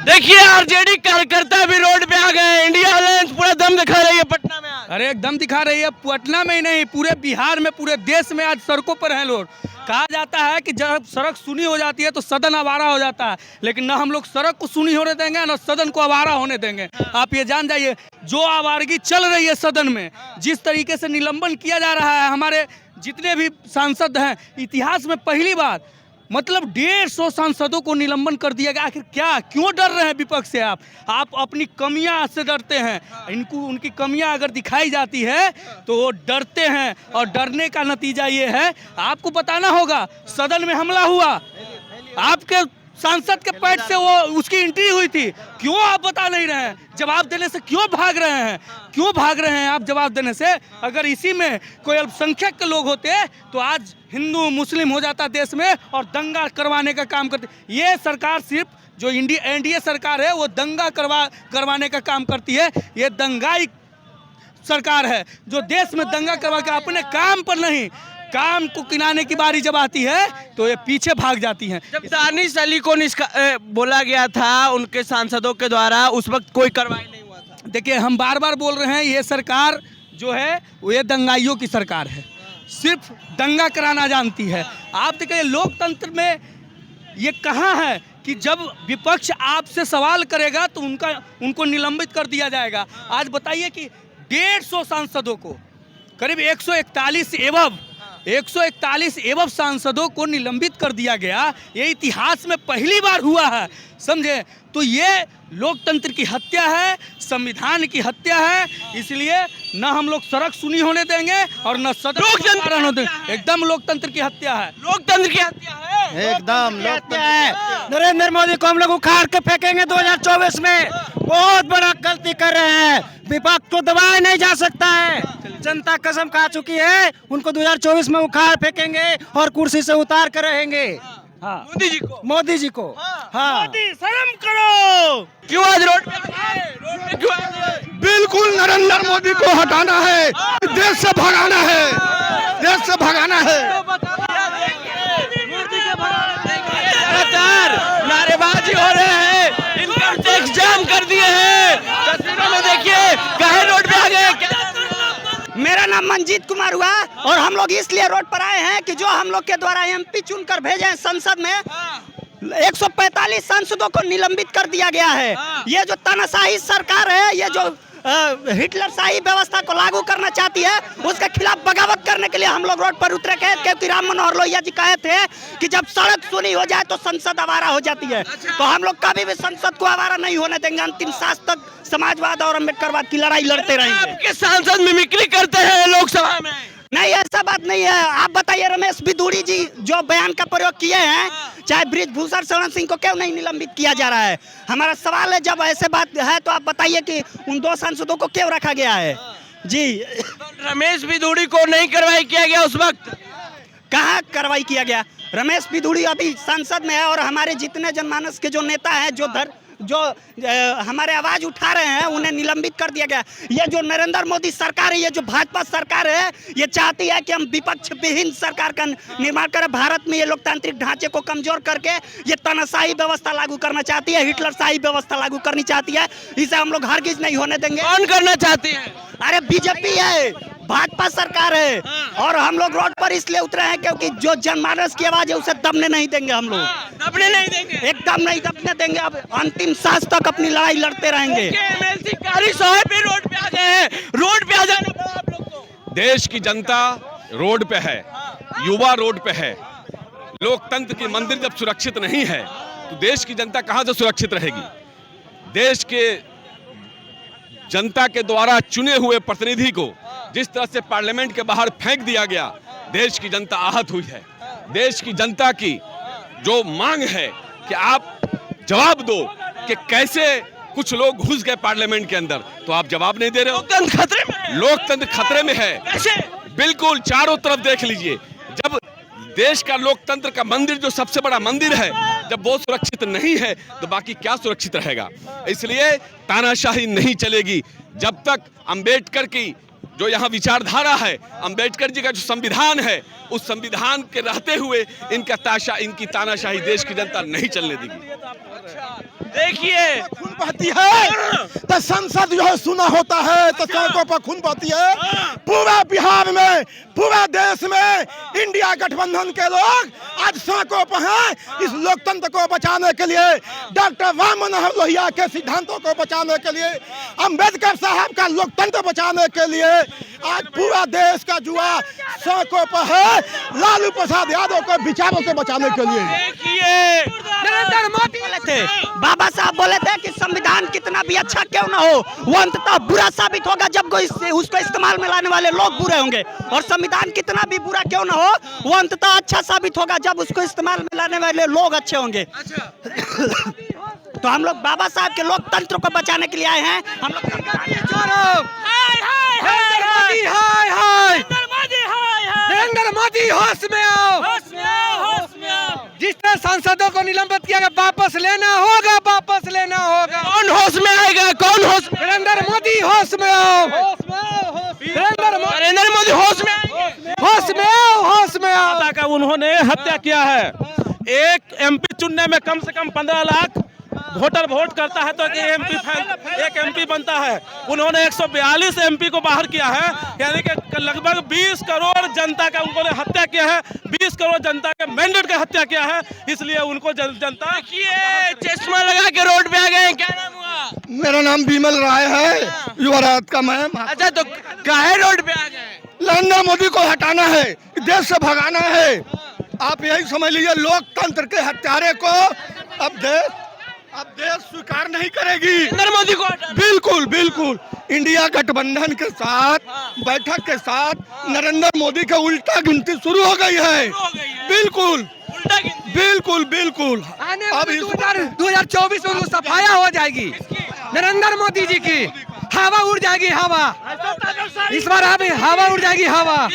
देखिए आरजेडी कार्यकर्ता भी रोड पे आ गए। इंडिया अलायंस पूरा दम दिखा रही है पटना में आज। अरे एकदम दिखा रही है, पटना में ही नहीं पूरे बिहार में, पूरे देश में आज सड़कों पर हैं लोग। कहा जाता है कि जब सड़क सुनी हो जाती है तो सदन आवारा हो जाता है, लेकिन ना हम लोग सड़क को सुनी होने देंगे ना सदन को आवारा होने देंगे। आप ये जान जाइए, जो आवारगी चल रही है सदन में, जिस तरीके से निलंबन किया जा रहा है हमारे जितने भी सांसद हैं, इतिहास में पहली बार मतलब 150 सांसदों को निलंबन कर दिया गया। आखिर क्या, क्यों डर रहे हैं विपक्ष से? आप अपनी कमियां से डरते हैं। इनको उनकी कमियां अगर दिखाई जाती है तो वो डरते हैं, और डरने का नतीजा ये है, आपको बताना होगा सदन में हमला हुआ, आपके सांसद के पैर से वो उसकी एंट्री हुई थी, क्यों आप बता नहीं रहे हैं? जवाब देने से क्यों भाग रहे हैं? क्यों भाग रहे हैं आप जवाब देने से? अगर इसी में कोई अल्पसंख्यक के लोग होते तो आज हिंदू मुस्लिम हो जाता देश में और दंगा करवाने का काम करते। ये सरकार सिर्फ जो एनडीए सरकार है वो दंगा करवाने का काम करती है। ये दंगाई सरकार है जो देश में दंगा करवा के अपने काम पर नहीं, काम को किनारे की बारी जब आती है तो ये पीछे भाग जाती हैं। जब दानिश अली को बोला गया था उनके सांसदों के द्वारा, उस वक्त कोई कार्रवाई नहीं हुआ था। देखिए, हम बार बार बोल रहे हैं, ये सरकार जो है वो ये दंगाइयों की सरकार है, सिर्फ दंगा कराना जानती है। आप देखिए लोकतंत्र में ये कहाँ है कि जब विपक्ष आपसे सवाल करेगा तो उनको निलंबित कर दिया जाएगा। आज बताइए कि 150 सांसदों को, करीब 141 एवं सांसदों को निलंबित कर दिया गया। ये इतिहास में पहली बार हुआ है, समझे? तो ये लोकतंत्र की हत्या है, संविधान की हत्या है। इसलिए न हम लोग सड़क सुनी होने देंगे और न सदन होने देंगे। एकदम लोकतंत्र की हत्या है, लोकतंत्र की हत्या है, एकदम लोकतंत्र है। नरेंद्र मोदी को हम लोग उखाड़ के फेंकेंगे 2024 में। बहुत बड़ा गलती कर रहे हैं, विपक्ष को दबाया नहीं जा सकता है। जनता कसम खा चुकी है, उनको 2024 में उखाड़ फेंकेंगे और कुर्सी से उतार कर रहेंगे। हाँ, मोदी जी को हाँ। मोदी शर्म करो, क्यों आज रोड पे क्यों आए? बिल्कुल नरेंद्र मोदी को हटाना है, देश से भगाना है, देश से भगाना है। लगातार नारेबाजी हो रहे हैं, इनकम टैक्स जाम कर दिए हैं। तस्वीरों में देखिए काहे रोड पे आ गए। मेरा नाम मंजीत कुमार हुआ और हम लोग इसलिए रोड पर आए हैं कि जो हम लोग के द्वारा एमपी चुनकर भेजे हैं संसद में, 145 सांसदों को निलंबित कर दिया गया है। ये जो तानाशाही सरकार है, ये जो हिटलरशाही व्यवस्था को लागू करना चाहती है, उसके खिलाफ बगावत करने के लिए हम लोग रोड पर उतरे थे। क्योंकि राम मनोहर लोहिया जी कहे थे कि जब सड़क सुनी हो जाए तो संसद आवारा हो जाती है। तो हम लोग कभी भी संसद को आवारा नहीं होने देंगे। अंतिम सांस तक समाजवाद और अम्बेडकरवाद की लड़ाई लड़ते रहेंगे। आपके सांसद मिमिक्री करते हैं लोकसभा में? नहीं, ऐसा बात नहीं है। आप बताइए, रमेश बिधूड़ी जी जो बयान का प्रयोग किए हैं, चाहे बृजभूषण शरण सिंह को क्यों नहीं निलंबित किया जा रहा है? हमारा सवाल है, जब ऐसे बात है तो आप बताइए कि उन 2 सांसदों को क्यों रखा गया है? जी, रमेश बिधूड़ी को नहीं कार्रवाई किया गया उस वक्त? कहाँ कार्रवाई किया गया? रमेश बिधूड़ी अभी सांसद में है और हमारे जितने जनमानस के जो नेता हैं, जो हमारे आवाज उठा रहे हैं, उन्हें निलंबित कर दिया गया। ये जो नरेंद्र मोदी सरकार है, ये जो भाजपा सरकार है, ये चाहती है कि हम विपक्ष विहीन सरकार का निर्माण करें। भारत में ये लोकतांत्रिक ढांचे को कमजोर करके ये तानाशाही व्यवस्था लागू करना चाहती है, हिटलरशाही व्यवस्था लागू करनी चाहती है। इसे हम लोग हरगिज नहीं होने देंगे। कौन करना चाहती है? अरे बीजेपी है, भाजपा सरकार है। और हम लोग रोड पर इसलिए उतरे हैं क्योंकि जो जनमानस की आवाज है उसे दबने नहीं देंगे। हम लोग दबने नहीं देंगे, एकदम नहीं दबने देंगे। अब अंतिम सांस तक अपनी लड़ाई लड़ते रहेंगे। एमएलसी कारी साहब भी रोड पे आ गए हैं, रोड पे आ जाना पड़ा आप लोग को। देश की जनता रोड पे है, युवा रोड पे है। लोकतंत्र की मंदिर जब सुरक्षित नहीं है तो देश की जनता कहां से सुरक्षित रहेगी? देश के जनता के द्वारा चुने हुए प्रतिनिधि को जिस तरह से पार्लियामेंट के बाहर फेंक दिया गया, देश की जनता आहत हुई है। देश की जनता की जो मांग है कि आप जवाब दो कि कैसे कुछ लोग घुस गए पार्लियामेंट के अंदर, तो आप जवाब नहीं दे रहे हो। लोकतंत्र खतरे में है। लोकतंत्र खतरे में है। कैसे? बिल्कुल, चारों तरफ देख लीजिए। जब देश का लोकतंत्र का मंदिर, जो सबसे बड़ा मंदिर है, जब वो सुरक्षित नहीं है तो बाकी क्या सुरक्षित रहेगा? इसलिए तानाशाही नहीं चलेगी जब तक अंबेडकर की जो यहाँ विचारधारा है, अंबेडकर जी का जो संविधान है, उस संविधान के रहते हुए इनकी तानाशाही देश की जनता नहीं चलने देगी। देखिए खून बहती है तो संसद जो है सुना होता है तो सड़कों पर खून बहती है। पूरा बिहार में, पूरा देश में इंडिया गठबंधन के लोग आज सड़कों पर हैं इस लोकतंत्र को बचाने के लिए, डॉक्टर राम मनोहर लोहिया के सिद्धांतों को बचाने के लिए, अंबेडकर साहब का लोकतंत्र बचाने के लिए आज पूरा देश का जुआ सड़कों पर है लालू प्रसाद यादव को विचारों से बचाने के लिए। देखिए नरेंद्र मोदी बोले थे, बाबा साहब बोले थे कि संविधान कितना भी अच्छा क्यों ना हो वो अंततः बुरा साबित होगा जब कोई उसको इस्तेमाल में लाने वाले लोग बुरे होंगे, और संविधान कितना भी बुरा क्यों ना हो वो अंततः अच्छा साबित होगा जब उसको इस्तेमाल में लाने वाले लोग अच्छे होंगे। तो हम लोग बाबा साहब के लोकतंत्र को बचाने के लिए आए हैं। हम लोग नरेंद्र मोदी होश में आओ, जिस तरह सांसदों को निलंबित किया गया वापस लेना होगा, वापस लेना होगा। कौन होश में आएगा, कौन होश में? नरेंद्र मोदी होश में आओ, नरेंद्र मोदी होश में आएंगे। होश में आओ, होश में आओ। माता का उन्होंने हत्या किया है। एक एमपी चुनने में कम से कम 15 लाख वोटर वोट करता है तो एक एमपी बनता है। उन्होंने 142 एमपी को बाहर किया है, यानी कि लगभग 20 करोड़ जनता का उन्होंने हत्या किया है, 20 करोड़ जनता के मैंडेट का हत्या किया है। इसलिए उनको जनता चश्मा लगा के रोड पे आ गए, क्या नाम हुआ? मेरा नाम विमल राय है, युवराज का मैं। अच्छा, तो काहे रोड पे आ गए? नरेंद्र मोदी को हटाना है, देश से भगाना है। आप यही समझ लीजिए लोकतंत्र के हत्यारे को अब देश स्वीकार नहीं करेगी। नरेंद्र मोदी को बिल्कुल बिल्कुल इंडिया गठबंधन के साथ बैठक के साथ नरेंद्र मोदी का उल्टा गिनती शुरू हो गई है। बिल्कुल उल्टा गिनती। बिल्कुल बिल्कुल अब 2024 में सफाया हो जाएगी नरेंद्र मोदी जी की, हवा उड़ जाएगी, हवा इस बार हवा उड़ जाएगी, हवा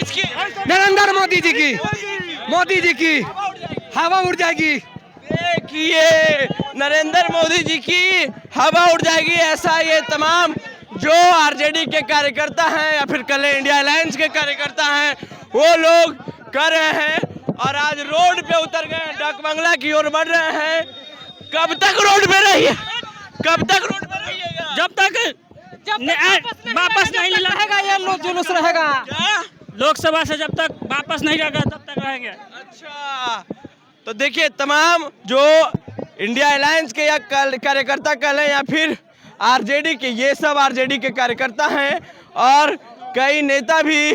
नरेंद्र मोदी जी की हवा उड़ जाएगी। देखिए नरेंद्र मोदी जी की हवा उड़ जाएगी, ऐसा ये तमाम जो आरजेडी के कार्यकर्ता हैं या फिर कल इंडिया अलायंस के कार्यकर्ता हैं वो लोग कर रहे हैं और आज रोड पे उतर गए, डाक बंगला की ओर बढ़ रहे हैं। कब तक रोड पे रहिए, कब तक रोड पे रहिएगा? जब तक वापस नहीं रहेगा ये लोग जुलूस रहेगा। क्या? लोकसभा से जब तक वापस नहीं रहेगा तब तक रहेंगे। अच्छा, तो देखिए तमाम जो इंडिया अलायंस के या कार्यकर्ता कल हैं या फिर आरजेडी के, ये सब आरजेडी के कार्यकर्ता हैं और कई नेता भी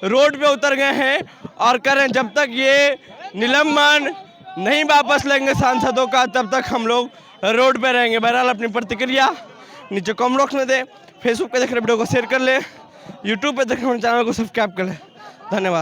रोड पे उतर गए हैं और कर रहे हैं जब तक ये निलंबन नहीं वापस लेंगे सांसदों का तब तक हम लोग रोड पे रहेंगे। बहरहाल अपनी प्रतिक्रिया नीचे कमेंट बॉक्स में दे, फेसबुक पे देख रहे वीडियो को शेयर कर ले, यूट्यूब पे देख रहे चैनल को सब्सक्राइब कर ले। धन्यवाद।